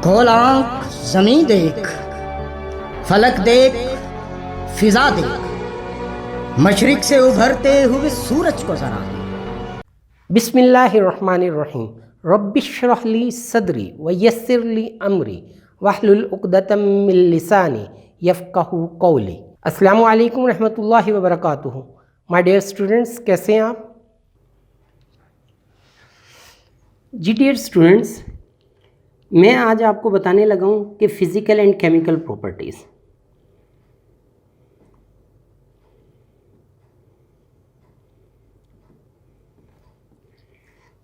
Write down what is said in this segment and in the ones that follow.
खोल आंख ज़मीं देख, फलक देख, फिजा देख, मशरिक से उभरते हुए सूरज को ज़रा देख। बिस्मिल्लाहिर्रहमानिर्रहीम। रब्बिश्रह ली सदरी व यस्सिर ली अमरी वहलुल उक़दतम मिन लिसानी यफ़क़हू क़ौली। अस्सलामु अलैकुम रहमतुल्लाहि व बरकातुहू। माय डियर स्टूडेंट्स, कैसे हैं आप जी? डियर स्टूडेंट्स, मैं आज आपको बताने लगा हूँ कि फ़िज़िकल एंड केमिकल प्रॉपर्टीज़।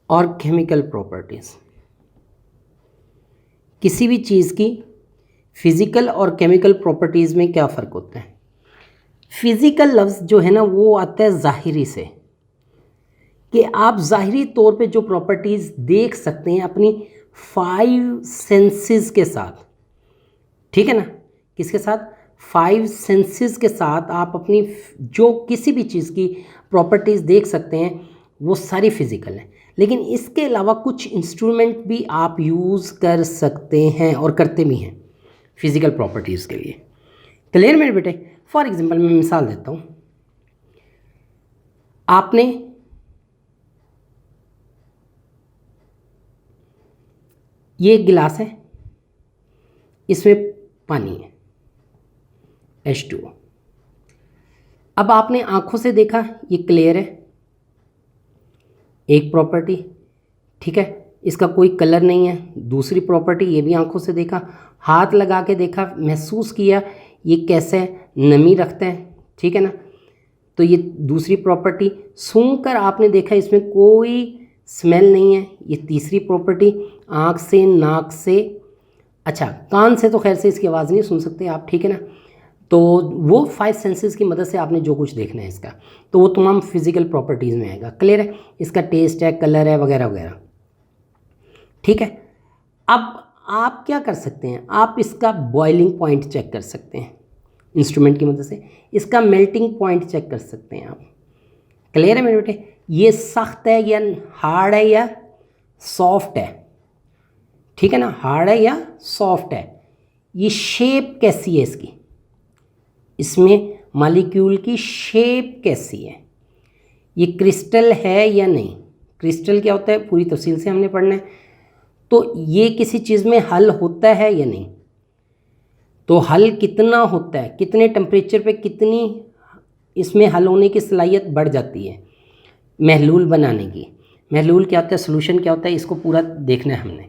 और केमिकल प्रॉपर्टीज़, किसी भी चीज़ की फ़िज़िकल और केमिकल प्रॉपर्टीज़ में क्या फ़र्क होता है। फ़िज़िकल लफ्ज़ जो है ना, वो आता है ज़ाहिरी से, कि आप ज़ाहिरी तौर पे जो प्रॉपर्टीज़ देख सकते हैं अपनी 5 सेंसेस के साथ, ठीक है ना। किसके साथ? 5 सेंसेस के साथ आप अपनी जो किसी भी चीज़ की प्रॉपर्टीज़ देख सकते हैं वो सारी फ़िज़िकल है। लेकिन इसके अलावा कुछ इंस्ट्रूमेंट भी आप यूज़ कर सकते हैं और करते भी हैं फ़िज़िकल प्रॉपर्टीज़ के लिए। क्लियर मेरे बेटे? फॉर एग्जांपल मैं मिसाल देता हूँ। आपने ये एक गिलास है, इसमें पानी है H2O। अब आपने आँखों से देखा ये क्लियर है, एक प्रॉपर्टी, ठीक है। इसका कोई कलर नहीं है, दूसरी प्रॉपर्टी, ये भी आंखों से देखा। हाथ लगा के देखा, महसूस किया ये कैसे नमी रखता है, ठीक है ना, तो ये दूसरी प्रॉपर्टी। सूंघ कर आपने देखा इसमें कोई स्मेल नहीं है, ये तीसरी प्रॉपर्टी। आँख से, नाक से, अच्छा कान से तो खैर से इसकी आवाज़ नहीं सुन सकते आप, ठीक है ना। तो वो 5 सेंसेस की मदद से आपने जो कुछ देखना है इसका, तो वो तमाम फिज़िकल प्रॉपर्टीज़ में आएगा। क्लियर है? इसका टेस्ट है, कलर है, वगैरह वगैरह, ठीक है। अब आप क्या कर सकते हैं, आप इसका बॉइलिंग पॉइंट चेक कर सकते हैं इंस्ट्रूमेंट की मदद से, इसका मेल्टिंग पॉइंट चेक कर सकते हैं आप। क्लियर है मेरे बेटे? ये सख्त है या हार्ड है या सॉफ्ट है, ठीक है ना, हार्ड है या सॉफ्ट है। ये शेप कैसी है इसकी, इसमें मॉलिक्यूल की शेप कैसी है, ये क्रिस्टल है या नहीं। क्रिस्टल क्या होता है पूरी तफसील से हमने पढ़ना है। तो ये किसी चीज़ में हल होता है या नहीं, तो हल कितना होता है, कितने टेम्परेचर पे कितनी इसमें हल होने की सलाहियत बढ़ जाती है महलूल बनाने की। महलूल क्या होता है, सोल्यूशन क्या होता है, इसको पूरा देखना है हमने।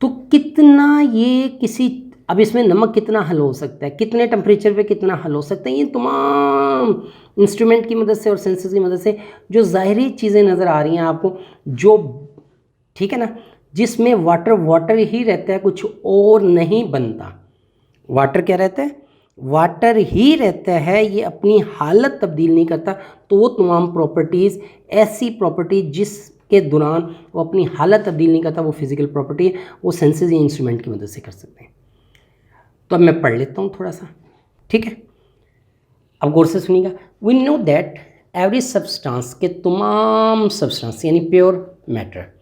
तो कितना ये किसी, अब इसमें नमक कितना हल हो सकता है, कितने टेम्परेचर पे कितना हल हो सकता है, ये तमाम इंस्ट्रूमेंट की मदद से और सेंसर्स की मदद से जो ज़ाहिरी चीज़ें नज़र आ रही हैं आपको, जो, ठीक है ना, जिसमें वाटर ही रहता है, कुछ और नहीं बनता। वाटर क्या रहता है? वाटर ही रहता है, ये अपनी हालत तब्दील नहीं करता। तो वो तमाम प्रॉपर्टीज़, ऐसी प्रॉपर्टी जिसके दौरान वो अपनी हालत तब्दील नहीं करता, वो फिज़िकल प्रॉपर्टी है, वो सेंसेस या इंस्ट्रूमेंट की मदद से कर सकते हैं। तो अब मैं पढ़ लेता हूँ थोड़ा सा, ठीक है। अब गौर से सुनिएगा। We know that every substance, के तमाम सब्सटेंस यानी pure matter,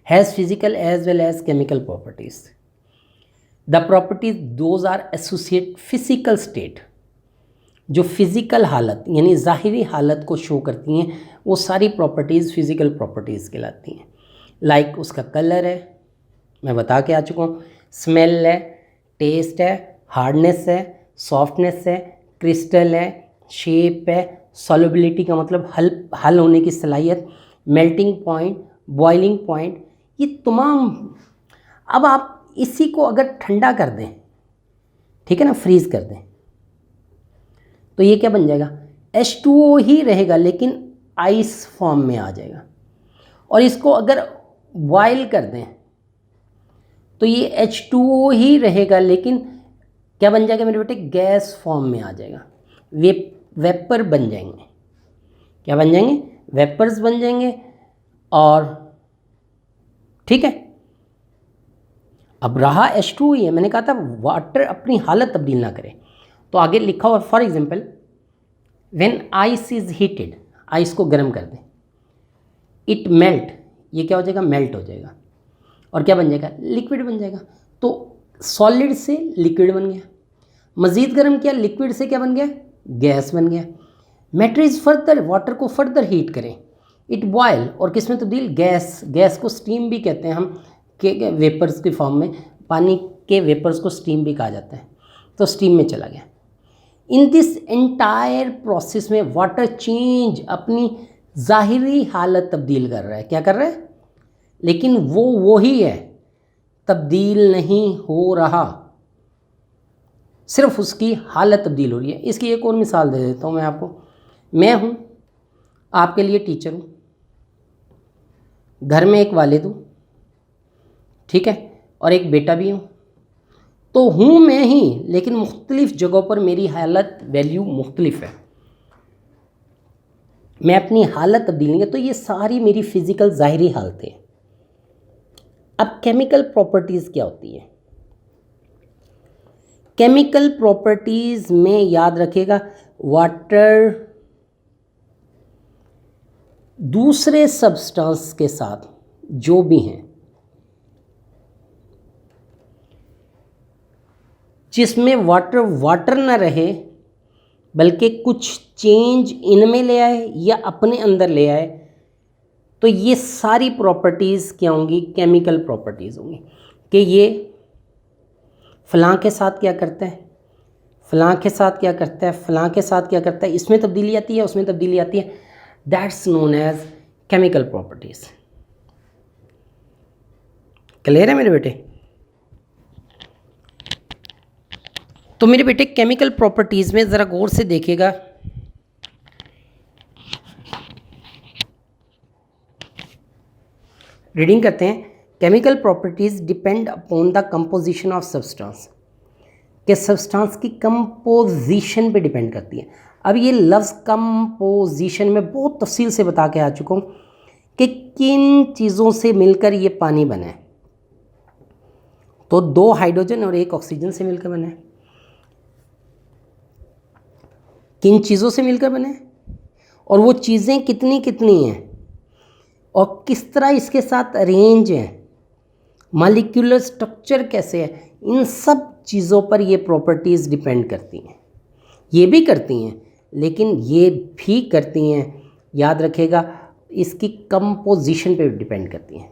has physical as well as chemical properties. The properties those are associate physical state, जो फिज़िकल हालत यानी ज़ाहिरी हालत को शो करती हैं, वो सारी प्रॉपर्टीज़ फिज़िकल प्रॉपर्टीज़ कहलाती हैं। लाइक उसका कलर है, मैं बता के आ चुका हूँ, स्मेल है, टेस्ट है, हार्डनेस है, सॉफ्टनेस है, क्रिस्टल है, शेप है, सॉल्युबिलिटी का मतलब हल होने की सलाहियत, मेल्टिंग पॉइंट, बॉइलिंग पॉइंट, ये तमाम। अब आप इसी को अगर ठंडा कर दें, ठीक है ना, फ्रीज़ कर दें, तो ये क्या बन जाएगा? H2O ही रहेगा लेकिन आइस फॉर्म में आ जाएगा। और इसको अगर बॉयल कर दें तो ये H2O ही रहेगा लेकिन क्या बन जाएगा मेरे बेटे? गैस फॉर्म में आ जाएगा। वेपर बन जाएंगे। क्या बन जाएंगे? वेपर्स बन जाएंगे। और ठीक है, अब रहा H2O ही है। मैंने कहा था वाटर अपनी हालत तब्दील ना करे, तो आगे लिखा हुआ for example when ice is heated, ice को गर्म कर दें, इट मेल्ट, ये क्या हो जाएगा? मेल्ट हो जाएगा। और क्या बन जाएगा, लिक्विड बन जाएगा। तो सॉलिड से लिक्विड बन गया, मज़ीद गर्म किया, लिक्विड से क्या बन गया, गैस बन गया। मैटर इज फर्दर, वाटर को फर्दर हीट करें, इट बॉयल, और किस में तब्दील, गैस, गैस को स्टीम भी कहते हैं हम, के वेपर्स की फॉर्म में, पानी के वेपर्स को स्टीम भी कहा जाता है, तो स्टीम में चला गया। इन दिस एंटायर प्रोसेस में वाटर चेंज, अपनी ज़ाहिरी हालत तब्दील कर रहा है, क्या कर रहा है, लेकिन वो ही है, तब्दील नहीं हो रहा, सिर्फ उसकी हालत तब्दील हो रही है। इसकी एक और मिसाल दे देता हूँ मैं आपको। मैं हूँ आपके लिए टीचर हूँ, घर में एक वालिद हूँ, ठीक है, और एक बेटा भी हूँ, तो हूँ मैं ही, लेकिन मुख्तलिफ़ जगहों पर मेरी हालत वैल्यू मुख्तलिफ है, मैं अपनी हालत तब्दील नहीं है। तो ये सारी मेरी फ़िज़िकल ज़ाहिरी हालतें। अब केमिकल प्रॉपर्टीज़ क्या होती है, केमिकल प्रॉपर्टीज़ में याद रखिएगा, वाटर दूसरे सब्सटेंस के साथ जो भी हैं, जिसमें वाटर न रहे बल्कि कुछ चेंज इनमें ले आए या अपने अंदर ले आए, तो ये सारी प्रॉपर्टीज़ क्या होंगी, केमिकल प्रॉपर्टीज़ होंगी। कि ये फ़लाँ के साथ क्या करता है, फ़लाँ के साथ क्या करता है, फ़लाँ के साथ क्या करता है, इसमें तब्दीली आती है, उसमें तब्दीली आती है, that's known as chemical properties. Clear है मेरे बेटे? तो मेरे बेटे केमिकल प्रॉपर्टीज़ में ज़रा गौर से देखिएगा, रीडिंग करते हैं। Chemical properties depend upon the composition of substance, के सब्सटेंस की कंपोजिशन पे डिपेंड करती है। अब ये लफ्ज़ कंपोजिशन में बहुत तफसील से बता के आ चुका हूँ कि किन चीज़ों से मिलकर ये पानी बना है। तो 2 हाइड्रोजन और 1 ऑक्सीजन से मिलकर बना है। किन चीज़ों से मिलकर बना है, और वो चीज़ें कितनी कितनी हैं, और किस तरह इसके साथ अरेंज है, मॉलिक्यूलर स्ट्रक्चर कैसे है, इन सब चीज़ों पर ये प्रॉपर्टीज़ डिपेंड करती हैं। ये भी करती हैं, लेकिन ये भी करती हैं, याद रखिएगा, इसकी कंपोजिशन पे डिपेंड करती हैं।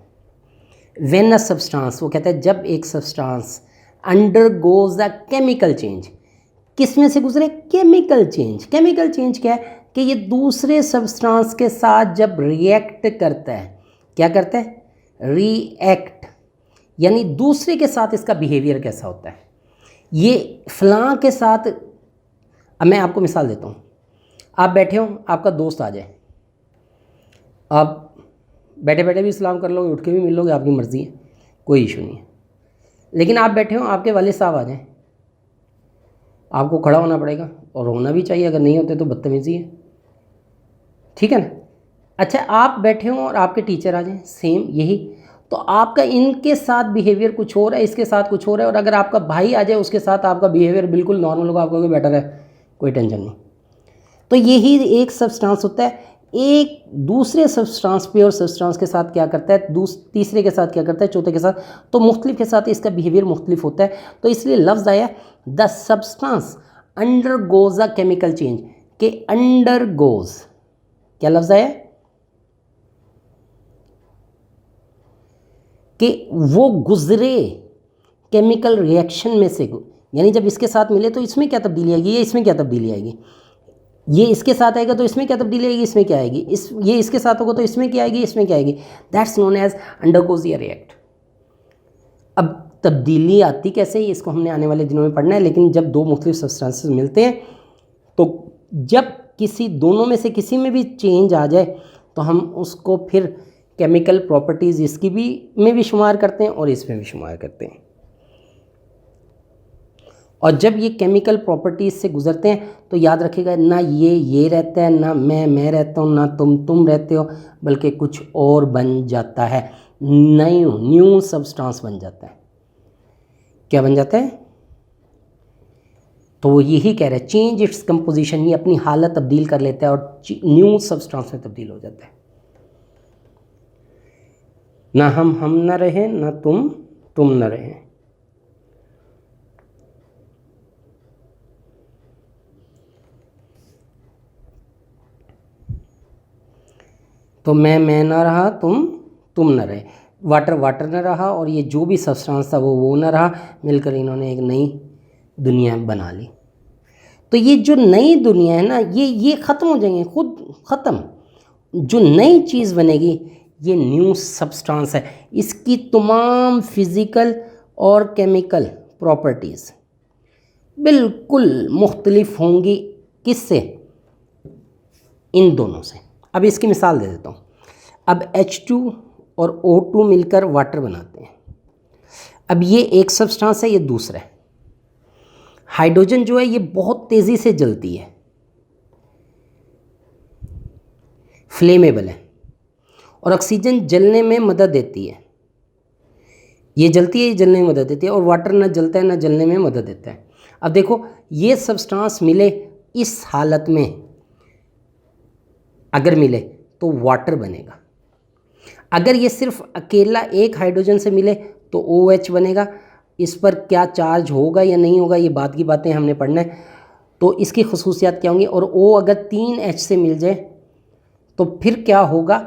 व्हेन अ सब्सटेंस, वो कहता है जब एक सब्सटेंस अंडरगोज अ केमिकल चेंज, किस में से गुजरे, केमिकल चेंज। केमिकल चेंज क्या है कि ये दूसरे सब्सटेंस के साथ जब रिएक्ट करता है, क्या करता है, रिएक्ट, यानी दूसरे के साथ इसका बिहेवियर कैसा होता है। ये फ़लाँ के साथ, अब मैं आपको मिसाल देता हूँ। आप बैठे हो, आपका दोस्त आ जाए, आप बैठे बैठे भी सलाम कर लोगे, उठ के भी मिल लोगे, आपकी मर्ज़ी है, कोई इशू नहीं है। लेकिन आप बैठे हो, आपके वालिद साहब आ जाएं, आपको खड़ा होना पड़ेगा, और होना भी चाहिए, अगर नहीं होते तो बदतमीज़ी है, ठीक है ना। अच्छा, आप बैठे हो और आपके टीचर आ जाएं, सेम यही, तो आपका इनके साथ बिहेवियर कुछ और है, इसके साथ कुछ और है, और अगर आपका भाई आ जाए, उसके साथ आपका बिहेवियर बिल्कुल नॉर्मल होगा, आपको बेटर है, कोई टेंशन नहीं। तो यही एक सब्सटेंस होता है, एक दूसरे सब्सटेंस पे और सब्सटेंस के साथ क्या करता है, तीसरे के साथ क्या करता है, चौथे के साथ, तो मुख्तलिफ के साथ इसका बिहेवियर मुख्तलिफ होता है। तो इसलिए लफ्ज़ आया the substance undergoes a chemical change, के अंडरगोज, क्या लफ्ज़ आया, कि वो गुजरे केमिकल रिएक्शन में से, यानी जब इसके साथ मिले तो इसमें क्या तब्दीली आएगी, ये इसमें क्या तब्दीली आएगी, ये इसके साथ आएगा तो इसमें क्या तब्दीली आएगी, इसमें क्या आएगी, ये इसके साथ होगा तो इसमें क्या आएगी, इसमें क्या आएगी, दैट्स नोन एज अंडरगोज या रिएक्ट। अब तब्दीली आती कैसे है, इसको हमने आने वाले दिनों में पढ़ना है, लेकिन जब 2 मुख्तलिफ सब्सटेंसेस मिलते हैं, तो जब किसी दोनों में से किसी में भी चेंज आ जाए, तो हम उसको फिर केमिकल प्रॉपर्टीज़ इसकी भी में भी शुमार करते हैं और इसमें भी शुमार करते हैं। और जब ये केमिकल प्रॉपर्टीज़ से गुजरते हैं, तो याद रखिएगा, ना ये रहता है, ना मैं रहता हूँ, ना तुम रहते हो, बल्कि कुछ और बन जाता है, न्यू सब्सटेंस बन जाता है। क्या बन जाता है, तो वो यही कह रहे हैं, चेंज इट्स कंपोजिशन, ये अपनी हालत तब्दील कर लेता है और न्यू सब्सटेंस में तब्दील हो जाता है। ना हम न रहे, ना तुम न रहे। तो मैं ना रहा, तुम न रहे, वाटर न रहा, और ये जो भी सब्सटेंस था वो न रहा, मिलकर इन्होंने एक नई दुनिया बना ली। तो ये जो नई दुनिया है ना, ये ख़त्म हो जाएंगे, खुद ख़त्म। जो नई चीज़ बनेगी ये न्यू सब्सटेंस है। इसकी तमाम फिज़िकल और केमिकल प्रॉपर्टीज़ बिल्कुल मुख्तलिफ होंगी। किससे? इन दोनों से। अब इसकी मिसाल दे देता हूँ। अब H2 और O2 मिलकर वाटर बनाते हैं। अब ये एक सब्सटेंस है, ये दूसरा है। हाइड्रोजन जो है ये बहुत तेज़ी से जलती है, फ्लेमेबल है, और ऑक्सीजन जलने में मदद देती है। ये जलती है, ये जलने में मदद देती है, और वाटर ना जलता है ना जलने में मदद देता है। अब देखो ये सब्सटेंस मिले इस हालत में, अगर मिले तो वाटर बनेगा। अगर ये सिर्फ अकेला एक हाइड्रोजन से मिले तो OH बनेगा। इस पर क्या चार्ज होगा या नहीं होगा ये बाद की बातें हमने पढ़ना है। तो इसकी खसूसियात क्या होंगी, और O अगर 3H से मिल जाए तो फिर क्या होगा,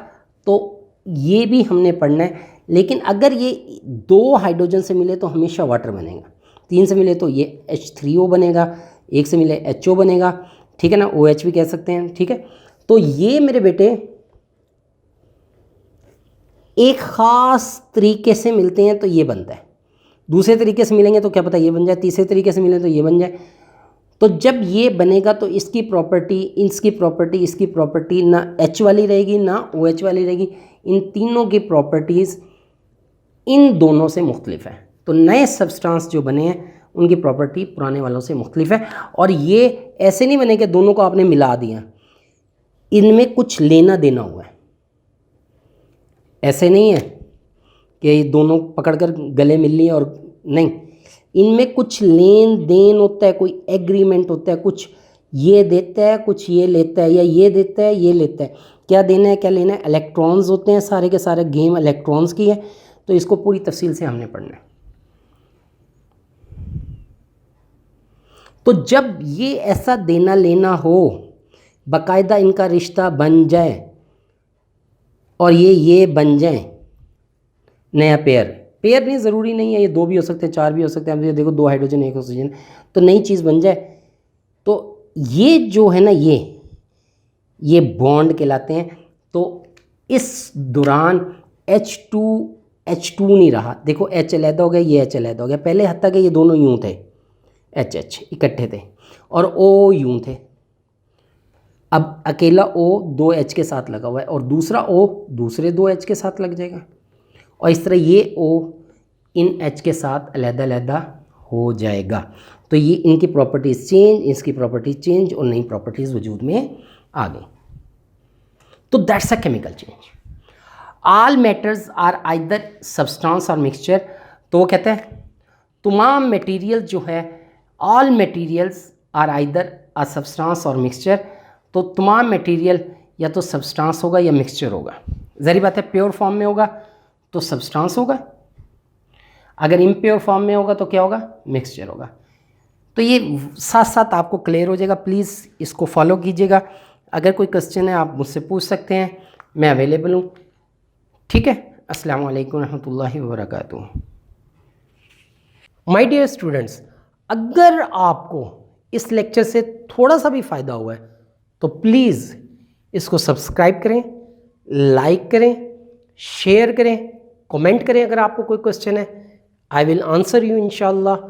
तो ये भी हमने पढ़ना है। लेकिन अगर ये 2 हाइड्रोजन से मिले तो हमेशा वाटर बनेगा, 3 से मिले तो ये H3O बनेगा, 1 से मिले HO बनेगा, ठीक है ना, OH भी कह सकते हैं, ठीक है। तो ये मेरे बेटे एक ख़ास तरीके से मिलते हैं तो ये बनता है। दूसरे तरीके से मिलेंगे तो क्या पता ये बन जाए, तीसरे तरीके से मिले तो ये बन जाए। तो जब ये बनेगा तो इसकी प्रॉपर्टी, इसकी प्रॉपर्टी, इसकी प्रॉपर्टी ना H वाली रहेगी ना OH वाली रहेगी। इन तीनों की प्रॉपर्टीज़ इन दोनों से मुख्तलिफ है। तो नए सब्सटेंस जो बने हैं उनकी प्रॉपर्टी पुराने वालों से मुख्तलिफ है। और ये ऐसे नहीं बने कि दोनों को आपने मिला दिया, इनमें कुछ लेना देना हुआ है। ऐसे नहीं है कि ये दोनों पकड़कर गले मिल लिए और नहीं, इनमें कुछ लेन देन होता है, कोई एग्रीमेंट होता है, कुछ ये देता है कुछ ये लेता है, या ये देता है ये लेता है। क्या देना है क्या लेना है? इलेक्ट्रॉन्स होते हैं, सारे के सारे गेम इलेक्ट्रॉन्स की है। तो इसको पूरी तफसील से हमने पढ़ना है। तो जब ये ऐसा देना लेना हो, बाकायदा इनका रिश्ता बन जाए और ये बन जाए नया पेयर नहीं, ज़रूरी नहीं है ये 2 भी हो सकते हैं, 4 भी हो सकते हैं। अब ये देखो 2 हाइड्रोजन 1 ऑक्सीजन, तो नई चीज़ बन जाए तो ये जो है ना ये बॉन्ड कहलाते हैं। तो इस दौरान H2 नहीं रहा, देखो H अलहदा हो गया, ये H अलहदा हो गया। पहले हद तक ये दोनों यूँ थे, H इकट्ठे थे, और O यूँ थे। अब अकेला O 2H के साथ लगा हुआ है और दूसरा O दूसरे 2H के साथ लग जाएगा, और इस तरह ये O इन H के साथ अलहदा हो जाएगा। तो ये इनकी प्रॉपर्टीज़ चेंज, इसकी प्रॉपर्टीज़ चेंज, और नई प्रॉपर्टीज़ वजूद में आ गई। तो that's a chemical change. All matters are either substance और मिक्सचर। तो वो कहते हैं तमाम मटेरियल जो है, all materials are either a substance और मिक्सचर। तो तमाम मटेरियल या तो सब्सटेंस होगा या मिक्सचर होगा। ज़ाहिर बात है प्योर फॉर्म में होगा तो सब्सटेंस होगा, अगर इम्प्योर फॉर्म में होगा तो क्या होगा? मिक्सचर होगा। तो ये साथ साथ आपको क्लियर हो जाएगा। प्लीज़ इसको फॉलो कीजिएगा। अगर कोई क्वेश्चन है आप मुझसे पूछ सकते हैं, मैं अवेलेबल हूँ। ठीक है, अस्सलाम वालेकुम रहमतुल्लाहि व बरकातुहू। माय डियर स्टूडेंट्स, अगर आपको इस लेक्चर से थोड़ा सा भी फ़ायदा हुआ है तो प्लीज़ इसको सब्सक्राइब करें, लाइक करें, शेयर करें, कमेंट करें। अगर आपको कोई क्वेश्चन है आई विल आंसर यू इंशाल्लाह।